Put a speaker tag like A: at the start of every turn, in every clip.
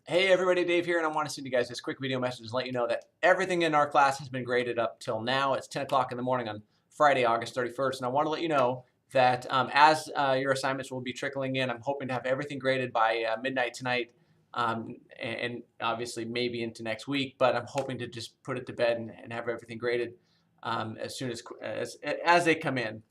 A: Hey everybody, Dave here, and I want to send you guys this quick video message to let you know that everything in our class has been graded up till now. It's 10 o'clock in the morning on Friday, August 31st, and I want to let you know that as your assignments will be trickling in, I'm hoping to have everything graded by midnight tonight, and obviously maybe into next week, but I'm hoping to just put it to bed and have everything graded as soon as they come in.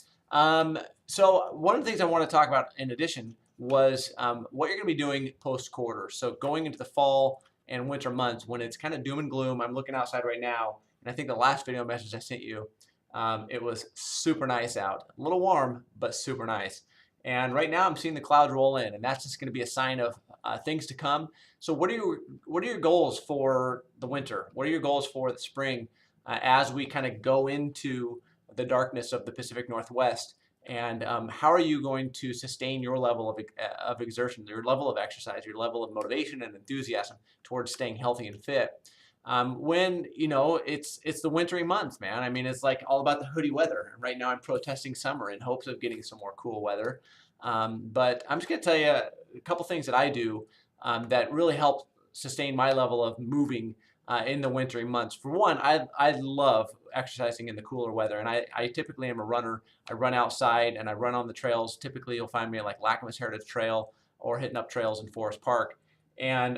A: So one of the things I want to talk about in addition was what you're going to be doing post quarter. So going into the fall and winter months when it's kind of doom and gloom. I'm looking outside right now, and I think the last video message I sent you, it was super nice out. A little warm, but super nice. And right now I'm seeing the clouds roll in, and that's just going to be a sign of things to come. So what are your goals for the winter? What are your goals for the spring as we kind of go into the darkness of the Pacific Northwest? And how are you going to sustain your level of exertion, your level of exercise, your level of motivation and enthusiasm towards staying healthy and fit? When it's the wintry months, man. I mean, it's like all about the hoodie weather. Right now, I'm protesting summer in hopes of getting some more cool weather. But I'm just gonna tell you a couple things that I do that really help sustain my level of moving in the wintry months. For one, I love exercising in the cooler weather, and I typically am a runner. I run outside and I run on the trails. Typically, you'll find me at like Lacamas Heritage Trail or hitting up trails in Forest Park. And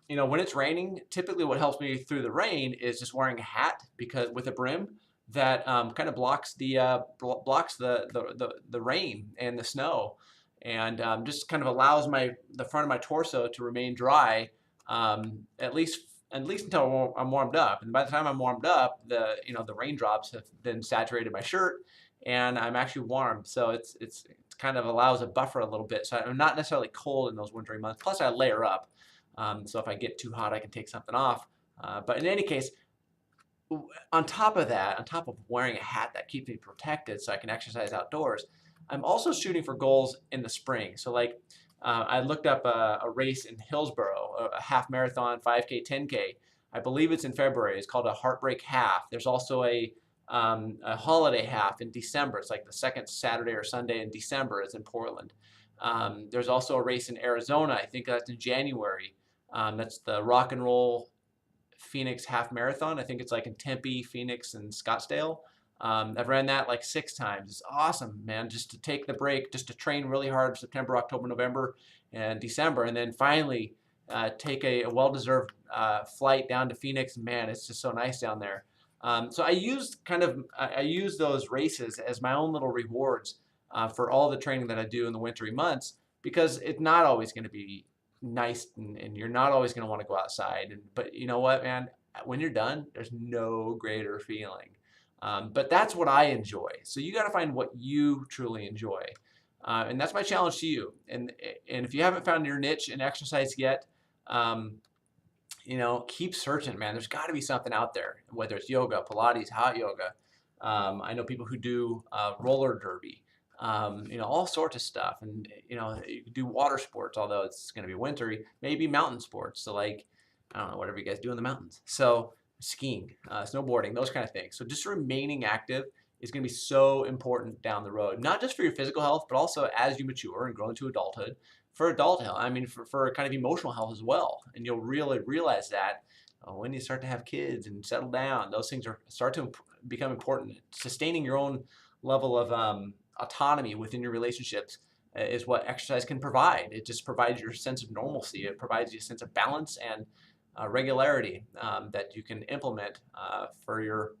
A: when it's raining, typically what helps me through the rain is just wearing a hat because with a brim that kind of blocks the rain and the snow, and just kind of allows the front of my torso to remain dry at least until I'm warmed up. And by the time I'm warmed up, the raindrops have then saturated my shirt, and I'm actually warm. So it's kind of allows a buffer a little bit. So I'm not necessarily cold in those wintry months. Plus, I layer up. So if I get too hot, I can take something off. But in any case, on top of that, on top of wearing a hat that keeps me protected so I can exercise outdoors, I'm also shooting for goals in the spring. So like I looked up a race in Hillsboro, a half marathon, 5K, 10K. I believe it's in February. It's called a Heartbreak Half. There's also a holiday half in December. It's like the second Saturday or Sunday in December. It's in Portland. There's also a race in Arizona. I think that's in January. That's the Rock and Roll Phoenix Half Marathon. I think it's like in Tempe, Phoenix, and Scottsdale. I've ran that like 6 times. It's awesome, man. Just to take the break, just to train really hard September, October, November, and December, and then finally take a well-deserved flight down to Phoenix. Man, it's just so nice down there. So I use those races as my own little rewards for all the training that I do in the wintry months because it's not always going to be nice and you're not always going to want to go outside. But you know what, man? When you're done, there's no greater feeling. But that's what I enjoy. So you got to find what you truly enjoy. And that's my challenge to you. And if you haven't found your niche in exercise yet, keep searching, man. There's got to be something out there, whether it's yoga, Pilates, hot yoga. I know people who do roller derby, all sorts of stuff. And, you can do water sports, although it's going to be wintry, maybe mountain sports. So like, I don't know, whatever you guys do in the mountains. So skiing, snowboarding, those kind of things. So just remaining active is going to be so important down the road, not just for your physical health, but also as you mature and grow into adulthood for adult health. I mean, for kind of emotional health as well. And you'll really realize that when you start to have kids and settle down, those things start to become important. Sustaining your own level of autonomy within your relationships is what exercise can provide. It just provides your sense of normalcy. It provides you a sense of balance and regularity that you can implement for your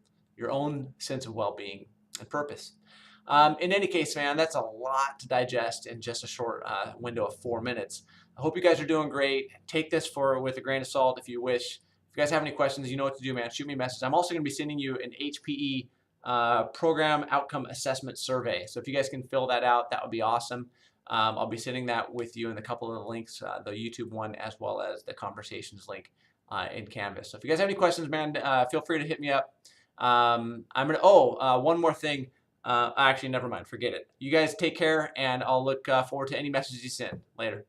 A: own sense of well-being and purpose. In any case, man, that's a lot to digest in just a short window of 4 minutes. I hope you guys are doing great. Take this with a grain of salt if you wish. If you guys have any questions, you know what to do, man. Shoot me a message. I'm also going to be sending you an HPE Program Outcome Assessment Survey. So if you guys can fill that out, that would be awesome. I'll be sending that with you in a couple of the links, the YouTube one as well as the conversations link in Canvas. So if you guys have any questions, man, feel free to hit me up. One more thing. Actually, never mind. Forget it. You guys take care, and I'll look forward to any messages you send. Later.